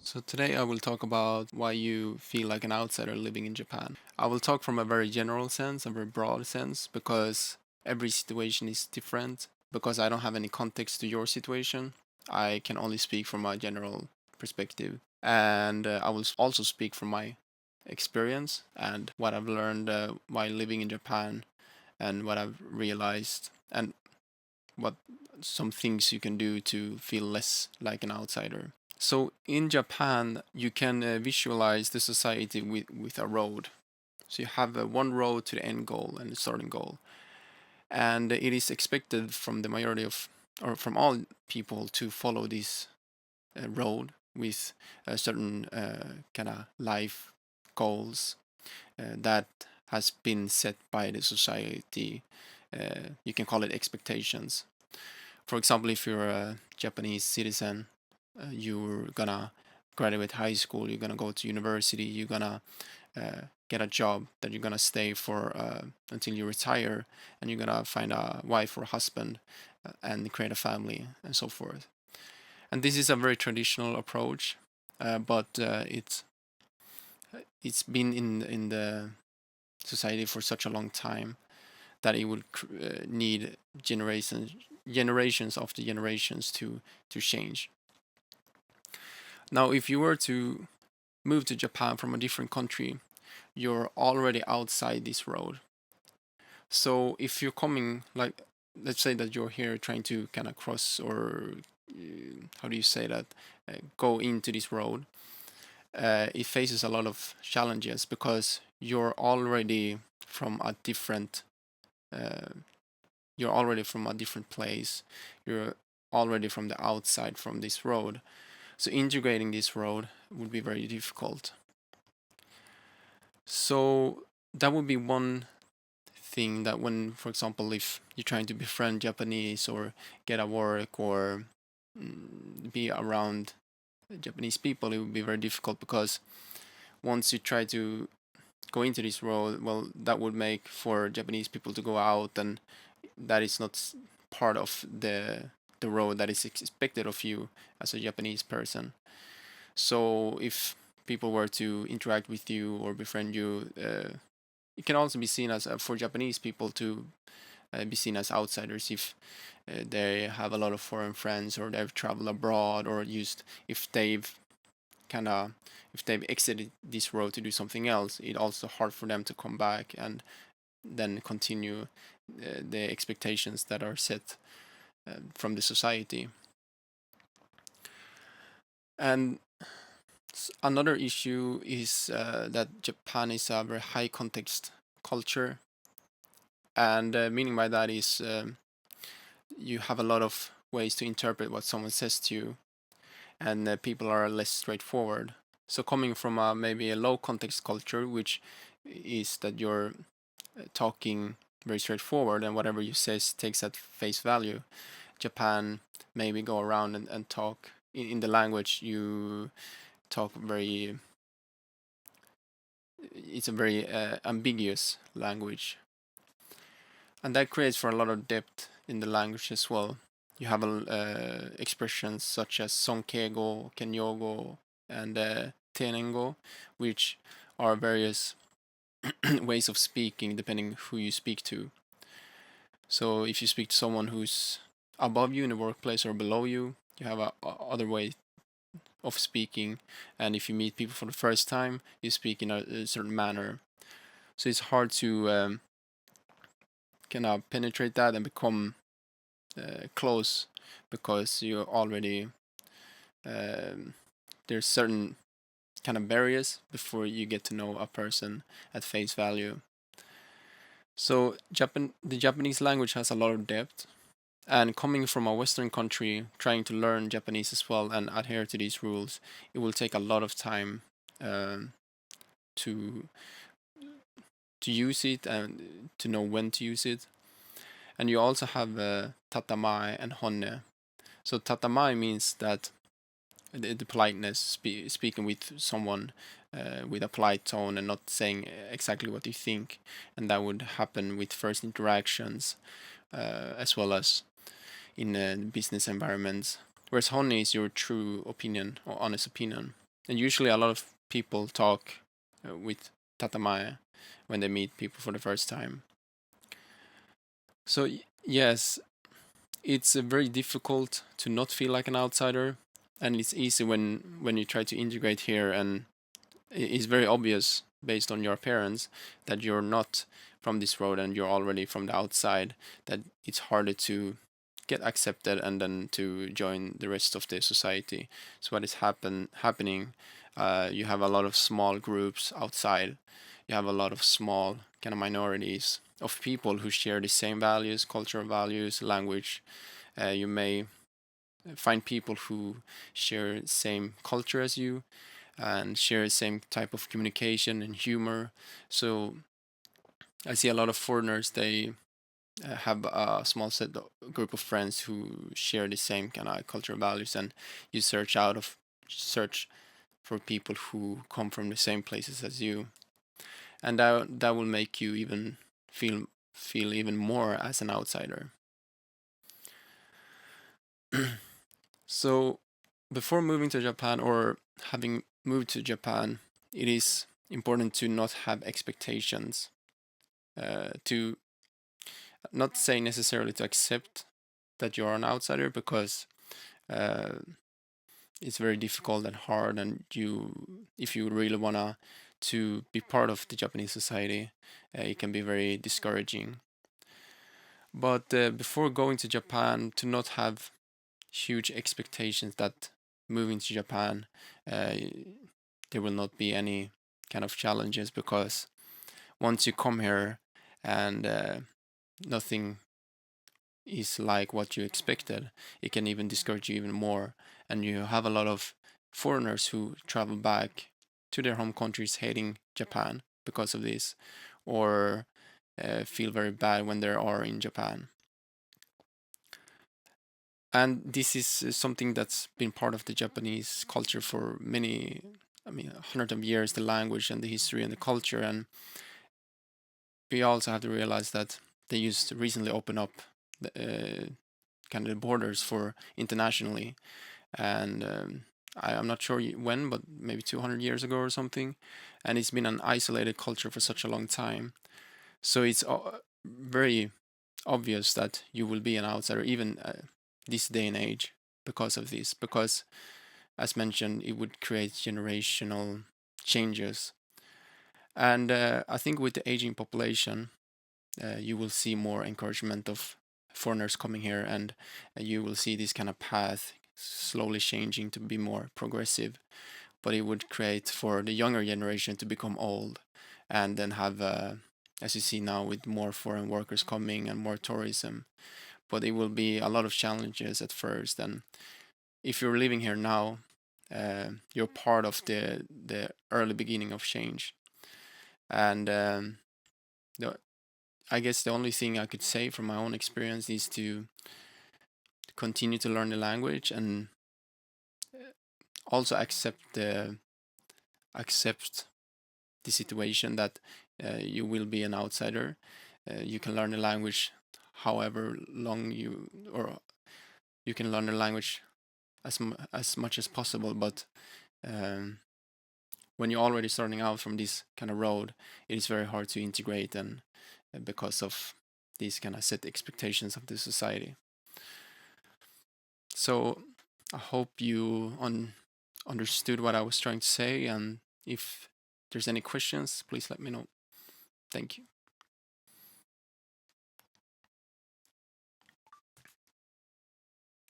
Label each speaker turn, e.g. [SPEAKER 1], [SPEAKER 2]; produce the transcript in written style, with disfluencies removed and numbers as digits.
[SPEAKER 1] So today I will talk about why you feel like an outsider living in Japan. I will talk from a very general sense, a very broad sense, because every situation is different. Because I don't have any context to your situation, I can only speak from a general perspective. And I will also speak from my experience and what I've learned while living in Japan and what I've realized and what some things you can do to feel less like an outsider. So in Japan, you can visualize the society with a road. So you have one road to the end goal and the starting goal. And it is expected from the majority of, or from all people to follow this road with a certain kind of life goals that has been set by the society. You can call it expectations. For example, if you're a Japanese citizen, you're gonna graduate high school, you're gonna go to university, you're gonna get a job that you're gonna stay for until you retire, and you're gonna find a wife or husband and create a family and so forth. And this is a very traditional approach, but it's been in the society for such a long time that it would need generations after generations to change. Now, if you were to move to Japan from a different country, you're already outside this road. So if you're coming, like, let's say that you're here trying to kind of cross or how do you say that, go into this road, it faces a lot of challenges because from a different, uh, you're already from a different place. You're already from the outside from this road. So integrating this road would be very difficult. So that would be one thing that when, for example, if you're trying to befriend Japanese or get a work or be around Japanese people, it would be very difficult because once you try to go into this road, well, that would make for Japanese people to go out, and that is not part of the road that is expected of you as a Japanese person. So if people were to interact with you or befriend you, it can also be seen as for Japanese people to be seen as outsiders if they have a lot of foreign friends or they've traveled abroad or used if they've kind of if they've exited this road to do something else. It's also hard for them to come back and then continue the expectations that are set from the society. And another issue is that Japan is a very high context culture, and meaning by that is you have a lot of ways to interpret what someone says to you, and people are less straightforward. So coming from maybe a low context culture, which is that you're talking very straightforward and whatever you say takes at face value, Japan maybe go around and talk in the language you talk very. It's a very ambiguous language, and that creates for a lot of depth in the language as well. You have expressions such as sonkego, kenyogo, and tenengo, which are various ways of speaking depending who you speak to. So if you speak to someone who's above you in the workplace or below you, you have a other way of speaking, and if you meet people for the first time, you speak in a certain manner. So it's hard to kind of penetrate that and become close because you already um, there's certain kind of barriers before you get to know a person at face value. So the Japanese language has a lot of depth, and coming from a Western country, trying to learn Japanese as well and adhere to these rules, it will take a lot of time um, to use it and to know when to use it. And you also have tatamae and honne. So tatamae means that the politeness, speaking with someone with a polite tone and not saying exactly what you think, and that would happen with first interactions as well as in business environments. Whereas honey is your true opinion or honest opinion. And usually a lot of people talk with tatamae when they meet people for the first time. So yes, it's very difficult to not feel like an outsider, and it's easy when you try to integrate here, and it's very obvious based on your appearance that you're not from this road and you're already from the outside, that it's harder to get accepted and then to join the rest of the society. So what is happening, you have a lot of small groups outside. You have a lot of small kind of minorities of people who share the same values, cultural values, language. You may find people who share the same culture as you and share the same type of communication and humor. So I see a lot of foreigners, they have a small group of friends who share the same kind of cultural values, and you search for people who come from the same places as you, and that will make you even feel even more as an outsider. So before moving to Japan, or having moved to Japan, it is important to not have expectations, to not say necessarily to accept that you're an outsider, because uh, it's very difficult and hard, and if you really wanna to be part of the Japanese society, it can be very discouraging. But before going to Japan, to not have huge expectations that moving to Japan, uh, there will not be any kind of challenges, because once you come here and nothing is like what you expected, it can even discourage you even more. And you have a lot of foreigners who travel back to their home countries hating Japan because of this, or feel very bad when they are in Japan. And this is something that's been part of the Japanese culture for many, I mean, hundreds of years, the language and the history and the culture. And we also have to realize that they used to recently open up the, kind of the borders for internationally. And I'm not sure when, but maybe 200 years ago or something. And it's been an isolated culture for such a long time. So it's very obvious that you will be an outsider, even this day and age, because of this. Because, as mentioned, it would create generational changes. And I think with the aging population, you will see more encouragement of foreigners coming here, and you will see this kind of path slowly changing to be more progressive. But it would create for the younger generation to become old, and then have, as you see now, with more foreign workers coming and more tourism. But it will be a lot of challenges at first, and if you're living here now, you're part of the early beginning of change. And the, I guess the only thing I could say from my own experience is to continue to learn the language, and also accept the situation that you will be an outsider. You can learn the language however long or you can learn the language as much as possible. But um, when you're already starting out from this kind of road, it is very hard to integrate, and because of these kind of set expectations of the society. So I hope you understood what I was trying to say, and if there's any questions, please let me know. Thank you.